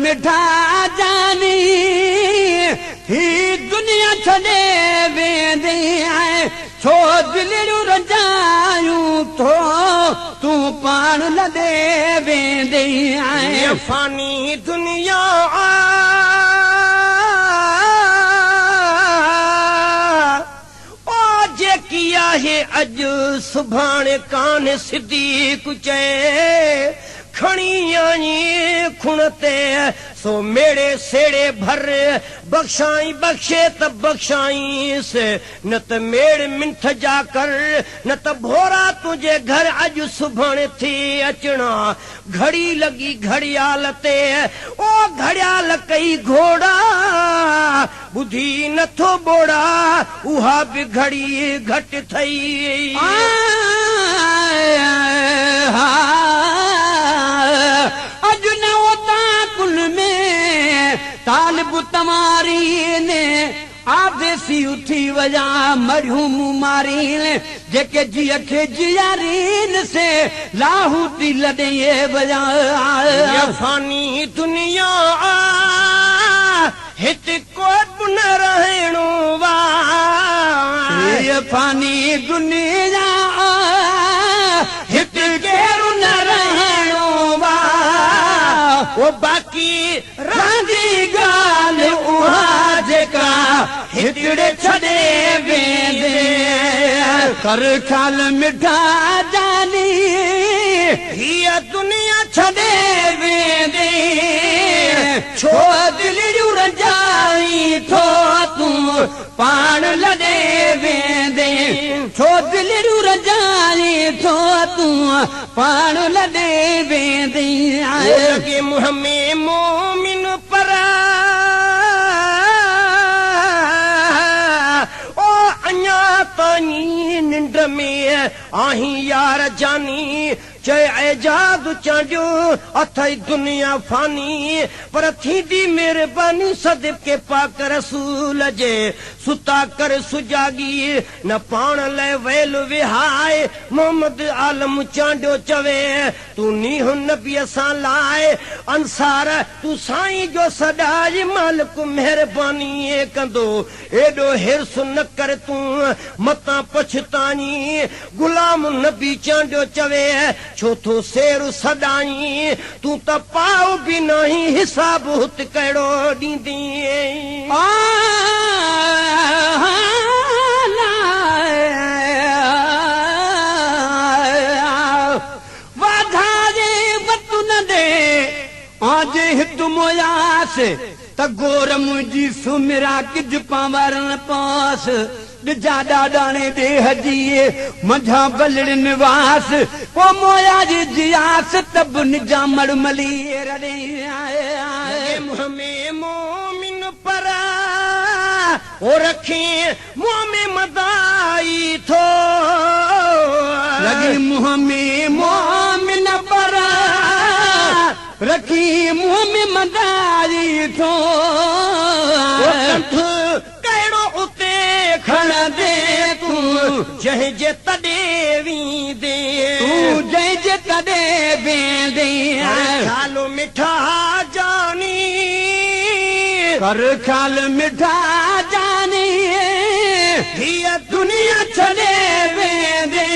मिठा जानी ही दुनिया छॾे वेंदे आए छो दिलियूं रजायूं थो तूं पाण लॾे वेंदे आए फानी दुनिया जेकी आहे अॼु सुभाणे कान सिधी कुचे खणी आई खुण ते सो मेड़े सेड़े भर बख्शाई बख्शे त बख्शाईस न त मेड़ मिंथ जा कर न त भोरा तुझे घर अॼु सुभाणे थी अचणा घड़ी लगी घड़ियाल ते ओ घड़ियाल कई घोड़ा बुधी नथो बोड़ा उहा बि घड़ी घट थई अॼु न होता कुल में तालिब तमारी ने आदेसी उठी वजा मरहूम मारी जेके जिया खे जियारीन से लाहूती लॾे वजा फानी दुनिया हिते को न रहणो वा फानी दुनिया हिते केरु न रहणो वा वो बाकी रांदी ॻाल्हि उहा जेका हिकिड़े छॾे वेंदे कर ख़्याल मिठा जानी हीअ दुनिया छॾे वेंदे छो दिलियूं रजाई थो तूं पाण लॾे वेंदे छो दिलियूं रजाई थो तूं पाण लॾे वेंदे लॻे मुंह में मोमिन पर ओ अञा ताईं निंड में आहीं यार जानी चए एजाद चांडियो अथई दुनिया फानी पर थींदी मेहरबानी सदिब के पाक रसूल जे सुता कर सुजागी न पाण लाइ वेल विहाए मोहम्मद आलम चांडियो चवे तू नीह नबी सां लाए अंसार तू साईं जो सदाई मालिक मेहरबानी कंदो एडो हिर्स न कर तूं मतां पछतानी गुलाम नबी चांडियो चवे छो तो सेर सदाई तू त पाओ भी नहीं हिसाब हुत कहिड़ो ॾींदी वाधारे वतु न ॾे आज हित मोयास त गोर मुंहिंजी सुमिरा किज पावरण पास ॾिजा ॾाॾाणे दे हजीए मंझा बलड़ निवास पो मोया जी जियास तब निजा मड़मली रड़े मुंह में मोमिन पर ओ रखी मुंह में मदाई थो लगी मुंह में मोमिन पर रखी मुंह में मदाई थो कहिड़ो उते खण दे तूं जंहिं जे तॾे वींदे तूं जंहिं जे तॾे वेंदे ख़्यालो मिठा जानी कर ख़्याल मिठा जानी हीअ दुनिया छॾे वेंदे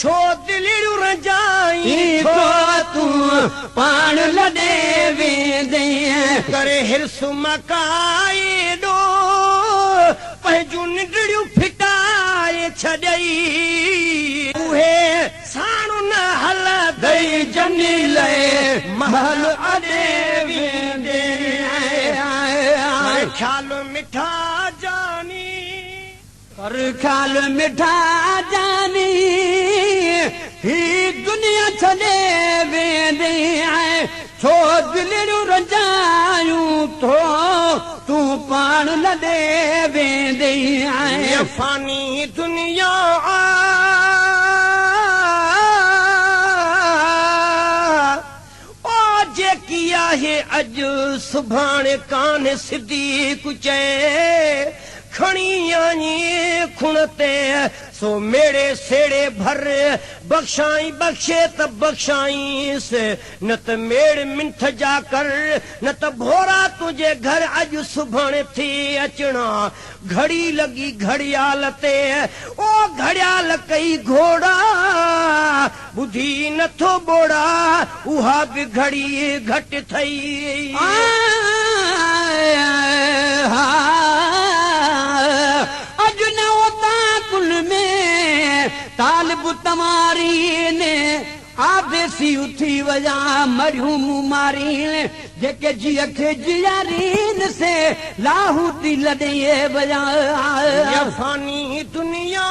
छो दिलियूं रजाई थो तूं पाण लॾे वेंदे करे हिर्स मकाए ॾो पंहिंजूं निंडड़ियूं फिटाए छॾई उहे साणु न हलंदई जनी लए महल अॾे वेंदे ख़्याल मिठा जानी कर ख़्याल मिठा जानी ही दुनिया छॾे वेंदे छो दिलियूं रजायूं थो तूं पाण लॾे वेंदे फानी दुनिया जेकी आहे अॼु सुभाणे कान सिधी कुचे खणी आनी खुणते सो मेरे सेड़े भर बख्शाई बख्शे त बख्शाई से न त मेड़ मिंथ जा कर न त भोरा तुझे घर अज सुभण थी अचना घड़ी लगी घड़ियाल ते ओ घड़ियाल कई घोड़ा बुधी नथो बोड़ा उहा भी घड़ी घट थई अज न होता कुल में तालिब तमारी ने आदेसी उठी वजा मरहूम मारी जेके जिया खे जियारीन से लाहू ती लड़े वजा ये फानी दुनिया